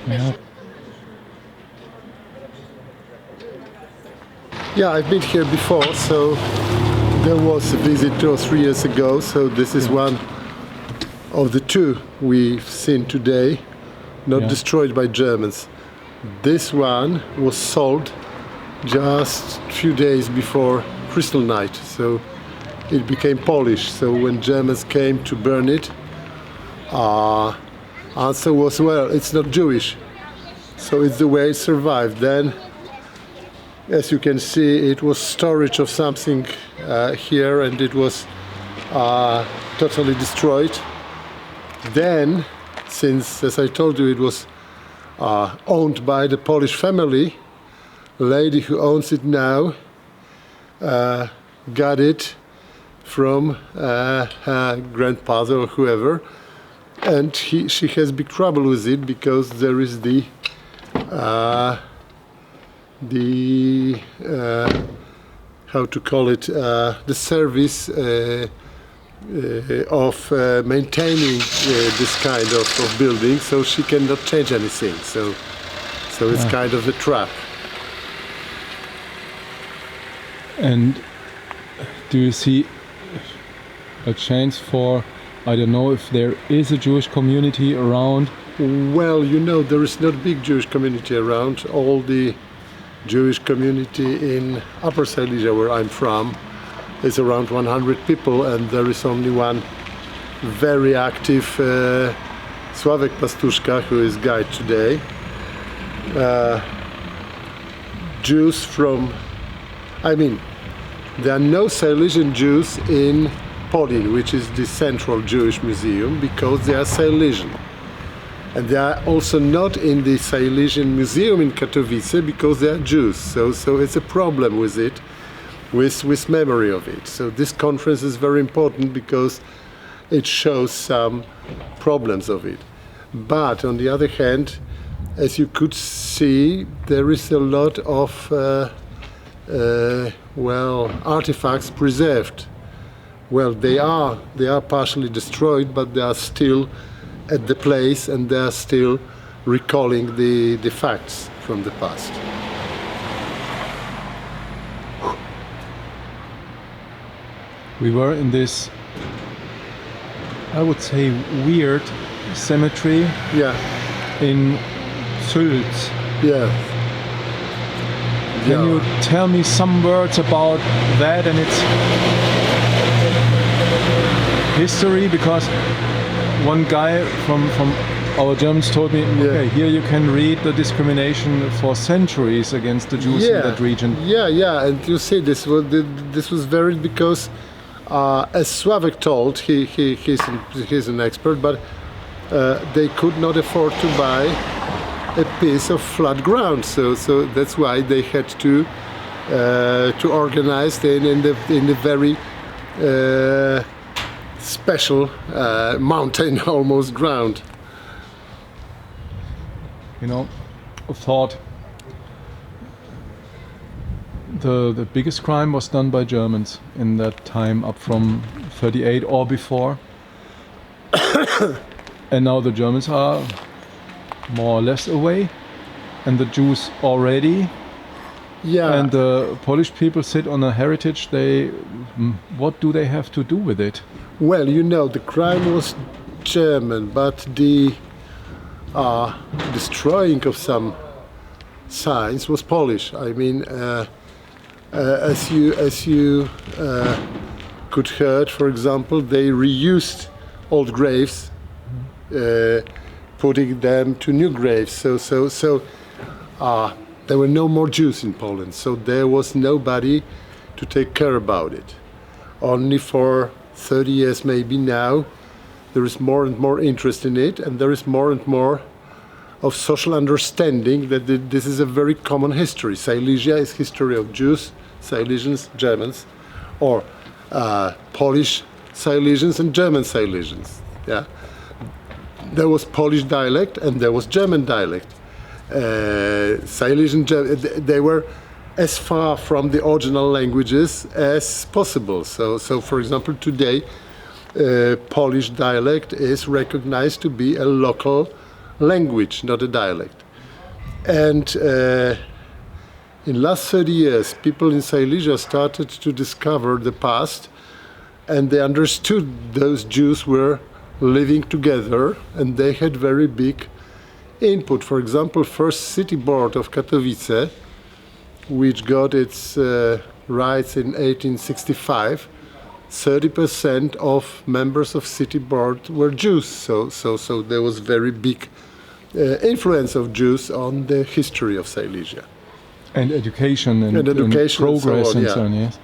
Yeah. Yeah, I've been here before, so there was a visit 2 or 3 years ago, so this is one of the two we've seen today, not destroyed by Germans. This one was sold just a few days before Crystal Night, so it became Polish. So when Germans came to burn it, answer was, well, it's not Jewish, so it's the way it survived. Then, as you can see, it was storage of something here, and it was totally destroyed. Then, since, as I told you, it was owned by the Polish family, the lady who owns it now got it from her grandfather or whoever, and she has big trouble with it because there is the how to call it, the service of maintaining this kind of building, so she cannot change anything. So it's kind of a trap. And do you see a chance for, I don't know, if there is a Jewish community around? Well, you know, there is not a big Jewish community around. All the Jewish community in Upper Silesia, where I'm from, is around 100 people, and there is only one very active Sławek Pastuszka, who is guide today. Jews from, there are no Silesian Jews in Polin, which is the central Jewish museum, because they are Silesian. And they are also not in the Silesian Museum in Katowice because they are Jews. So it's a problem with it, with memory of it. So this conference is very important because it shows some problems of it. But on the other hand, as you could see, there is a lot of artifacts preserved. Well, they are partially destroyed, but they are still at the place, and they are still recalling the facts from the past. We were in this, I would say, weird cemetery in Sylt. Yeah. Can you tell me some words about that and its history? Because one guy from our Germans told me, okay, here you can read the discrimination for centuries against the Jews in that region. Yeah, and you see, this was very, because as Sławek told, he's an expert, but they could not afford to buy a piece of flat ground, so that's why they had to organize in the very special mountain almost ground. You know, I thought the biggest crime was done by Germans in that time, up from 38 or before. And now the Germans are more or less away, and the Jews already. Yeah. And the Polish people sit on a heritage. What do they have to do with it? Well, you know, the crime was German, but the destroying of some signs was Polish. I mean, as you could heard, for example, they reused old graves, putting them to new graves. So there were no more Jews in Poland, so there was nobody to take care about it. Only for 30 years maybe now, there is more and more interest in it, and there is more and more of social understanding that this is a very common history. Silesia is history of Jews, Silesians, Germans, or Polish Silesians and German Silesians. Yeah, there was Polish dialect and there was German dialect. Silesian, they were as far from the original languages as possible. So for example, today, Polish dialect is recognized to be a local language, not a dialect. And in last 30 years, people in Silesia started to discover the past, and they understood those Jews were living together, and they had very big input. For example, first city board of Katowice, which got its rights in 1865, 30% of members of city board were Jews. So there was very big influence of Jews on the history of Silesia. And education and education and progress and and so on, yes.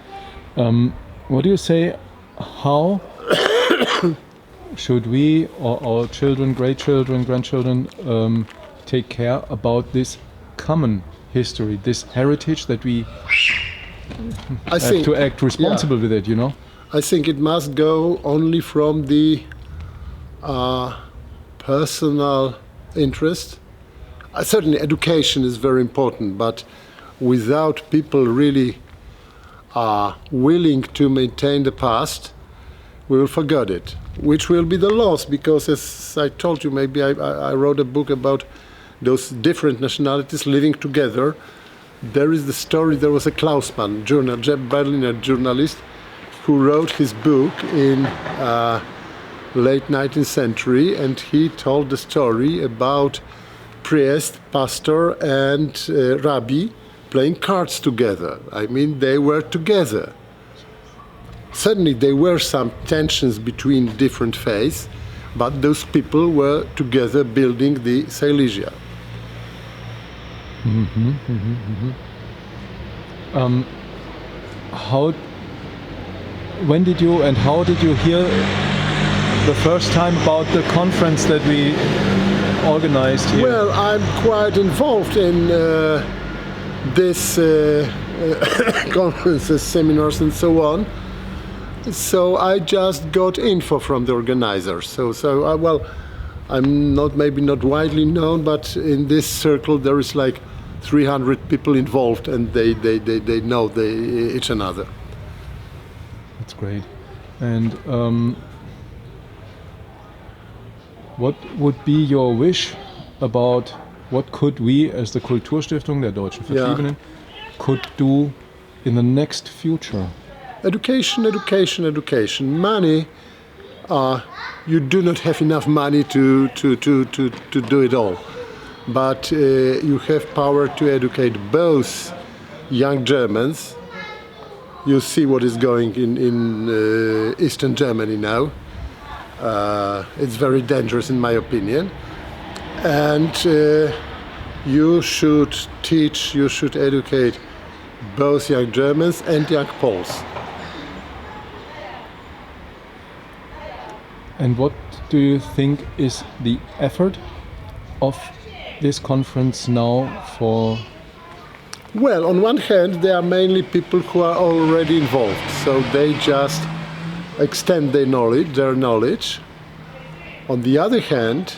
What do you say, how should we or our children, great children, grandchildren take care about this common history, this heritage that we have to act responsible with it, you know? I think it must go only from the personal interest. Certainly education is very important, but without people really willing to maintain the past, we will forget it, which will be the loss, because as I told you, maybe I wrote a book about those different nationalities living together. There is the story, there was a Klausmann, Berliner journalist, who wrote his book in late 19th century, and he told the story about priest, pastor, and rabbi playing cards together. I mean, they were together. Certainly there were some tensions between different faiths, but those people were together building the Silesia. When did you and how did you hear the first time about the conference that we organized here? Well, I'm quite involved in this conferences, seminars, and so on. So I just got info from the organizers. So I'm maybe not widely known, but in this circle there is like 300 people involved, and they know each another. That's great. And what would be your wish about what could we as the Kulturstiftung der Deutschen Vertriebenen could do in the next future? Education, education, education. Money, you do not have enough money to do it all. But you have power to educate both young Germans. You see what is going in Eastern Germany now. It's very dangerous in my opinion. And you should teach, you should educate both young Germans and young Poles. And what do you think is the effort of this conference now for? Well, on one hand, there are mainly people who are already involved, so they just extend their knowledge. On the other hand,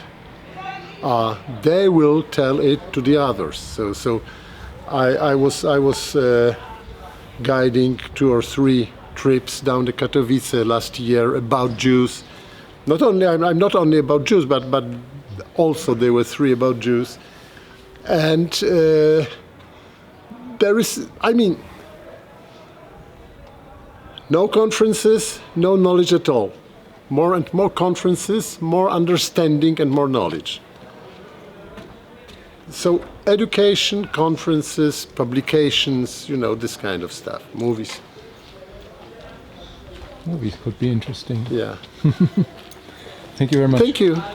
they will tell it to the others. So I was guiding 2 or 3 trips down to Katowice last year about Jews. I'm not only about Jews, but also there were 3 about Jews. And there is, no conferences, no knowledge at all. More and more conferences, more understanding and more knowledge. So education, conferences, publications, this kind of stuff, movies. Movies could be interesting. Yeah. Thank you very much. Thank you.